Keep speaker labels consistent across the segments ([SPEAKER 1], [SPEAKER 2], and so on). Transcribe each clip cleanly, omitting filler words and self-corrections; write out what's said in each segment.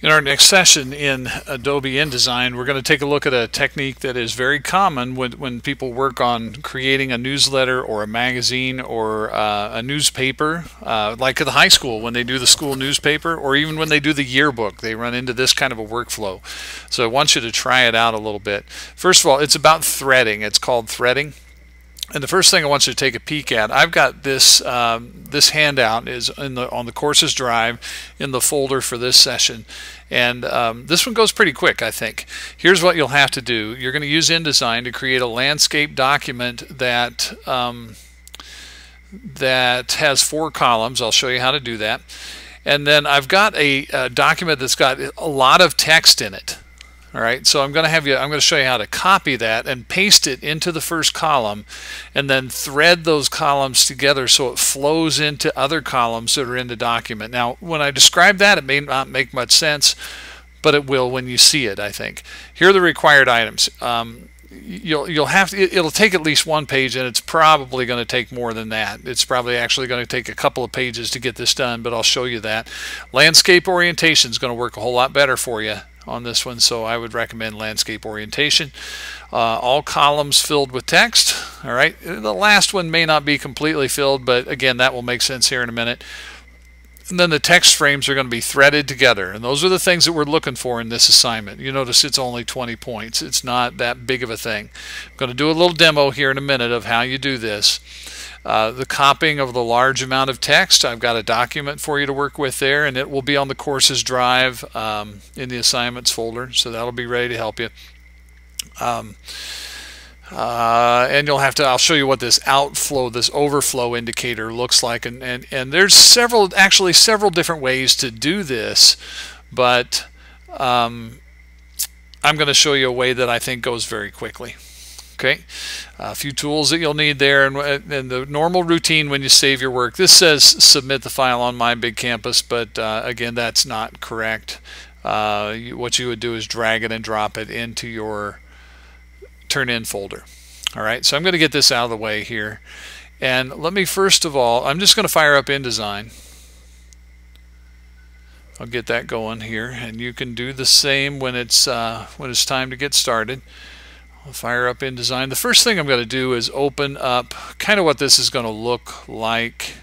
[SPEAKER 1] In our next session in Adobe InDesign, we're going to take a look at a technique that is very common when people work on creating a newsletter or a magazine or a newspaper, like at the high school when they do the school newspaper, or even when they do the yearbook. They run into this kind of a workflow. So I want you to try it out a little bit. First of all, it's about threading. It's called threading. And the first thing I want you to take a peek at, I've got this this handout is on the courses drive in the folder for this session, and this one goes pretty quick, I think. Here's what you'll have to do. You're going to use InDesign to create a landscape document that that has 4 columns. I'll show you how to do that. And then I've got a document that's got a lot of text in it. All right, so I'm going to show you how to copy that and paste it into the first column, and then thread those columns together so it flows into other columns that are in the document. Now, when I describe that, it may not make much sense, but it will when you see it, I think. Here are the required items. You'll have to, it'll take at least 1 page, and it's probably going to take more than that. It's probably actually going to take a couple of pages to get this done, but I'll show you that. Landscape orientation is going to work a whole lot better for you on this one, so I would recommend landscape orientation. All columns filled with text. All right, the last one may not be completely filled, but again, that will make sense here in a minute. And then the text frames are going to be threaded together, and those are the things that we're looking for in this assignment. You notice it's only 20 points. It's not that big of a thing. I'm going to do a little demo here in a minute of how you do this. The copying of the large amount of text, I've got a document for you to work with there, and it will be on the courses drive in the assignments folder, so that'll be ready to help you. And you'll have to, I'll show you what this outflow, this overflow indicator looks like, and there's actually several different ways to do this, but I'm going to show you a way that I think goes very quickly. Okay, a few tools that you'll need there, and the normal routine when you save your work. This says submit the file on My Big Campus, but again, that's not correct. What you would do is drag it and drop it into your turn in folder. All right, so I'm going to get this out of the way here, and let me first of all, I'm just going to fire up InDesign. I'll get that going here, and you can do the same when it's time to get started. I'll fire up InDesign. The first thing I'm going to do is open up kind of what this is going to look like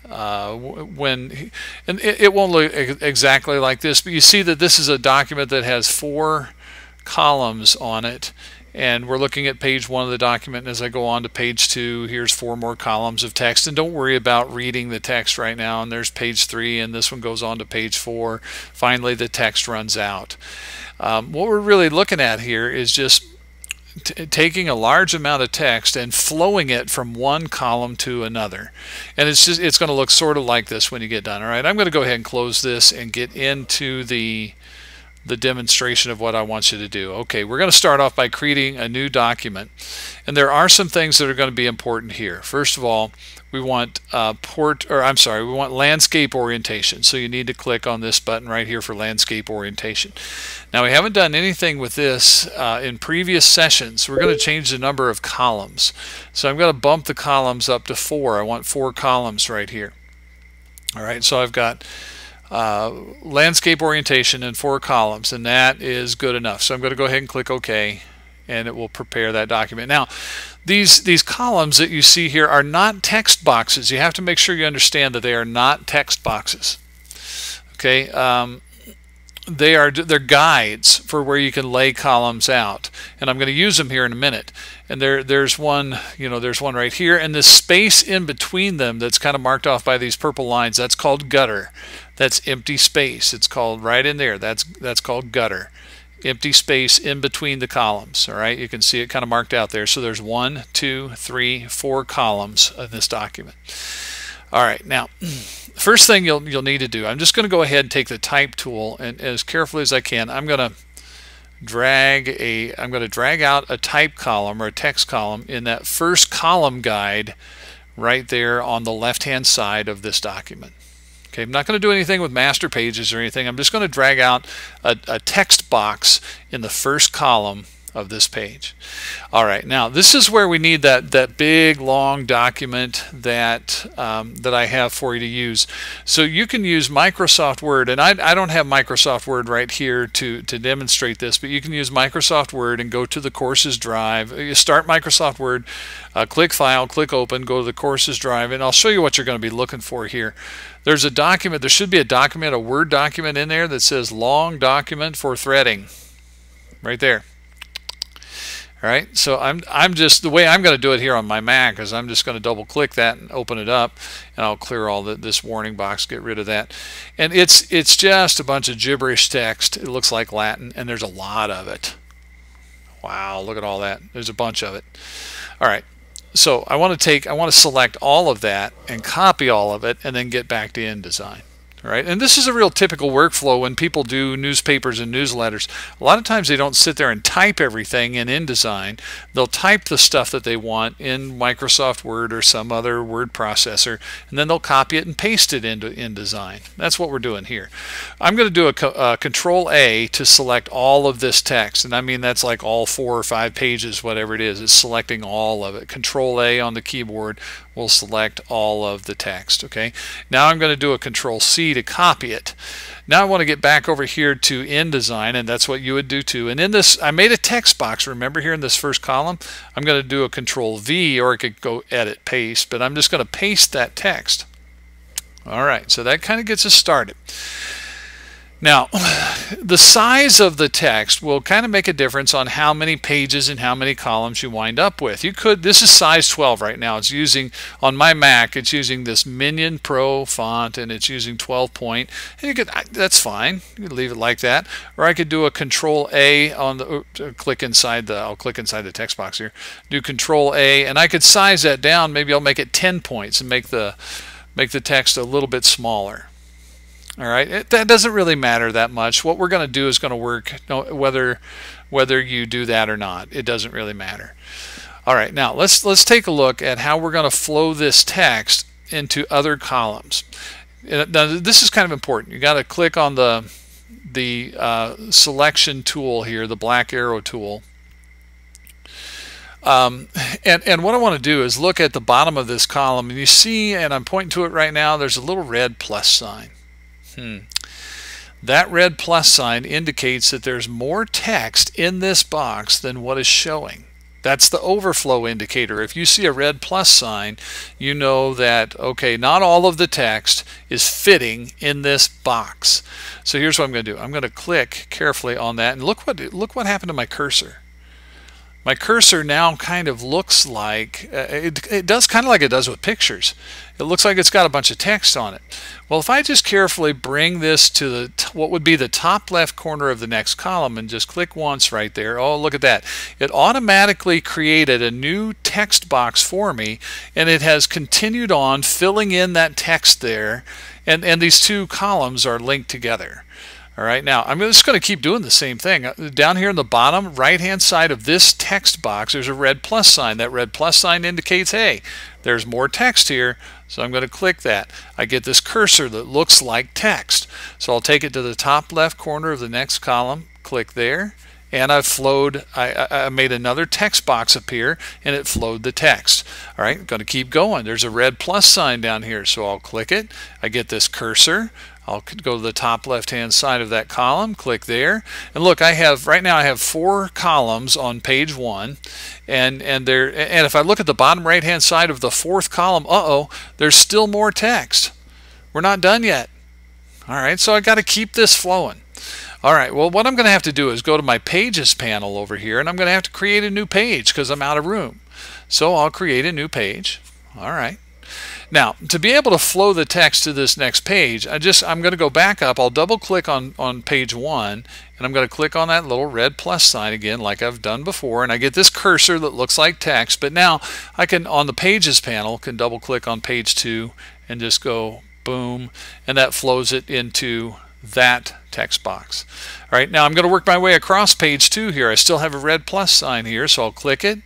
[SPEAKER 1] and it won't look exactly like this, but you see that this is a document that has 4 columns on it, and we're looking at page 1 of the document, and as I go on to page 2, here's 4 more columns of text, and don't worry about reading the text right now, and there's page 3, and this one goes on to page 4. Finally, the text runs out. What we're really looking at here is just taking a large amount of text and flowing it from one column to another, and it's going to look sort of like this when you get done. All right, I'm going to go ahead and close this and get into the demonstration of what I want you to do. Okay, we're going to start off by creating a new document, and there are some things that are going to be important here. First of all, we want we want landscape orientation, so you need to click on this button right here for landscape orientation. Now, we haven't done anything with this in previous sessions. We're going to change the number of columns, so I'm going to bump the columns up to 4. I want 4 columns right here. All right, so I've got landscape orientation and 4 columns, and that is good enough. So I'm going to go ahead and click OK, and it will prepare that document. Now, these columns that you see here are not text boxes. You have to make sure you understand that they are not text boxes. Okay, they're guides for where you can lay columns out, and I'm going to use them here in a minute. And there's one, there's one right here, and this space in between them that's kind of marked off by these purple lines, that's called gutter. That's empty space. It's called right in there. That's called gutter. Empty space in between the columns. All right, you can see it kind of marked out there. So there's 1, 2, 3, 4 columns in this document. All right, now first thing you'll need to do, I'm just going to go ahead and take the type tool, and as carefully as I can, I'm going to drag out a type column or a text column in that first column guide right there on the left hand side of this document. Okay, I'm not going to do anything with master pages or anything. I'm just going to drag out a text box in the first column of this page. All right, now this is where we need that big long document that that I have for you to use. So you can use Microsoft Word, and I don't have Microsoft Word right here to demonstrate this, but you can use Microsoft Word and go to the courses drive. You start Microsoft Word, click File, click Open, go to the courses drive, and I'll show you what you're going to be looking for here. There's a document, there should be a document, a Word document in there that says long document for threading. Right there. All right, so I'm just, the way I'm going to do it here on my Mac is I'm just going to double click that and open it up, and I'll clear all this warning box, get rid of that. And it's just a bunch of gibberish text. It looks like Latin, and there's a lot of it. Wow, look at all that. There's a bunch of it. All right. So I want to select all of that and copy all of it and then get back to InDesign. All right, and this is a real typical workflow when people do newspapers and newsletters. A lot of times they don't sit there and type everything in InDesign. They'll type the stuff that they want in Microsoft Word or some other word processor, and then they'll copy it and paste it into InDesign. That's what we're doing here. I'm going to do a Control A to select all of this text, and I mean that's like all 4 or 5 pages, whatever it is. It's selecting all of it. Control A on the keyboard will select all of the text. Okay. Now I'm going to do a Control C to copy it. Now I want to get back over here to InDesign, and that's what you would do too. And in this, I made a text box. Remember here in this first column, I'm going to do a Control V, or I could go Edit, Paste, but I'm just going to paste that text. All right, so that kind of gets us started. Now, the size of the text will kind of make a difference on how many pages and how many columns you wind up with. This is size 12 right now. It's using, on my Mac, it's using this Minion Pro font, and it's using 12 point. And that's fine. You can leave it like that. Or I could do a Control A on the, I'll click inside the text box here. Do Control A, and I could size that down. Maybe I'll make it 10 points and make the text a little bit smaller. All right, that doesn't really matter that much. What we're going to do is going to work whether you do that or not. It doesn't really matter. All right, now let's take a look at how we're going to flow this text into other columns. Now this is kind of important. You got to click on the selection tool here, the black arrow tool. And what I want to do is look at the bottom of this column, and you see, and I'm pointing to it right now, there's a little red plus sign. That red plus sign indicates that there's more text in this box than what is showing. That's the overflow indicator. If you see a red plus sign, you know that, okay, not all of the text is fitting in this box. So here's what I'm going to do. I'm going to click carefully on that, and look what happened to my cursor. My cursor now kind of looks like, it does kind of like it does with pictures. It looks like it's got a bunch of text on it. Well, if I just carefully bring this to what would be the top left corner of the next column and just click once right there, oh, look at that. It automatically created a new text box for me, and it has continued on filling in that text there, and these two columns are linked together. All right, now I'm just going to keep doing the same thing. Down here in the bottom right-hand side of this text box, there's a red plus sign. That red plus sign indicates, hey, there's more text here, so I'm going to click that. I get this cursor that looks like text. So I'll take it to the top left corner of the next column, click there, and I made another text box appear, and it flowed the text. All right, I'm going to keep going. There's a red plus sign down here, so I'll click it. I get this cursor. I'll go to the top left-hand side of that column, click there, and look, right now I have 4 columns on page 1, and if I look at the bottom right-hand side of the 4th column, there's still more text. We're not done yet. All right, so I got to keep this flowing. All right, well, what I'm going to have to do is go to my Pages panel over here, and I'm going to have to create a new page because I'm out of room. So I'll create a new page. All right. Now, to be able to flow the text to this next page, I'm going to go back up. I'll double click on page 1, and I'm going to click on that little red plus sign again like I've done before, and I get this cursor that looks like text. But now I can, on the Pages panel, can double click on page 2 and just go boom, and that flows it into that text box. All right, now I'm going to work my way across page 2 here. I still have a red plus sign here, so I'll click it,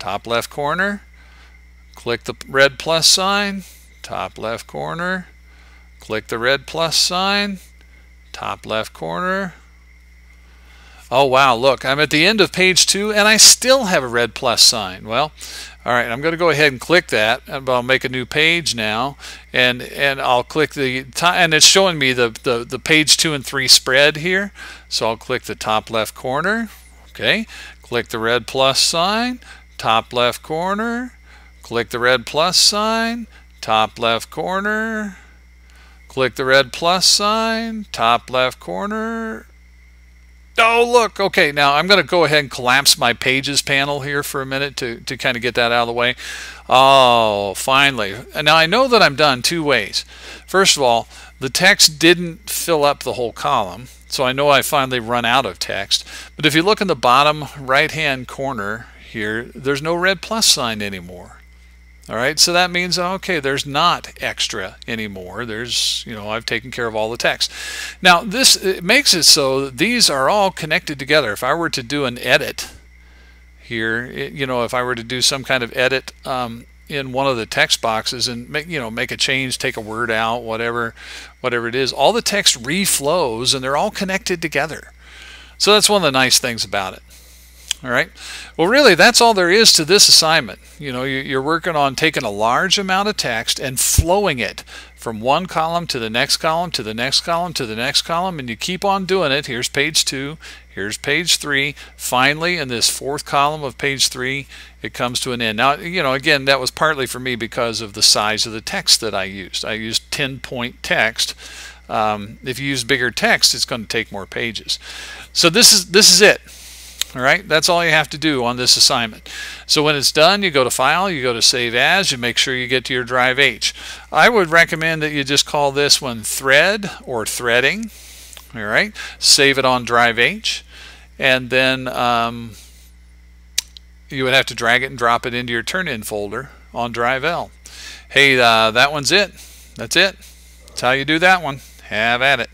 [SPEAKER 1] top left corner, click the red plus sign, top left corner, click the red plus sign, top left corner. Oh wow, look, I'm at the end of page 2 and I still have a red plus sign. Well, all right, I'm going to go ahead and click that, but I'll make a new page now, and I'll click and it's showing me the page 2 and 3 spread here. So I'll click the top left corner. Okay, click the red plus sign, top left corner, click the red plus sign, top left corner, click the red plus sign, top left corner. Oh, look, okay, now I'm going to go ahead and collapse my pages panel here for a minute to kind of get that out of the way. Oh, finally. And now I know that I'm done two ways. First of all, the text didn't fill up the whole column, so I know I finally run out of text. But if you look in the bottom right-hand corner here, there's no red plus sign anymore. All right, so that means, okay, there's not extra anymore. There's, I've taken care of all the text. Now, it makes it so that these are all connected together. If I were to do an edit here, if I were to do some kind of edit in one of the text boxes and make a change, take a word out, whatever it is, all the text reflows and they're all connected together. So that's one of the nice things about it. All right. Well, really, that's all there is to this assignment. You're working on taking a large amount of text and flowing it from one column to the next column to the next column to the next column, and you keep on doing it. Here's page 2. Here's page 3. Finally, in this fourth column of page 3, it comes to an end. Now, again, that was partly for me because of the size of the text that I used. I used 10-point text. If you use bigger text, it's going to take more pages. So this is it. All right, that's all you have to do on this assignment. So when it's done, you go to File, you go to Save As, you make sure you get to your Drive H. I would recommend that you just call this one Thread or Threading. All right, save it on Drive H, and then you would have to drag it and drop it into your Turn-In folder on Drive L. Hey, that one's it. That's it. That's how you do that one. Have at it.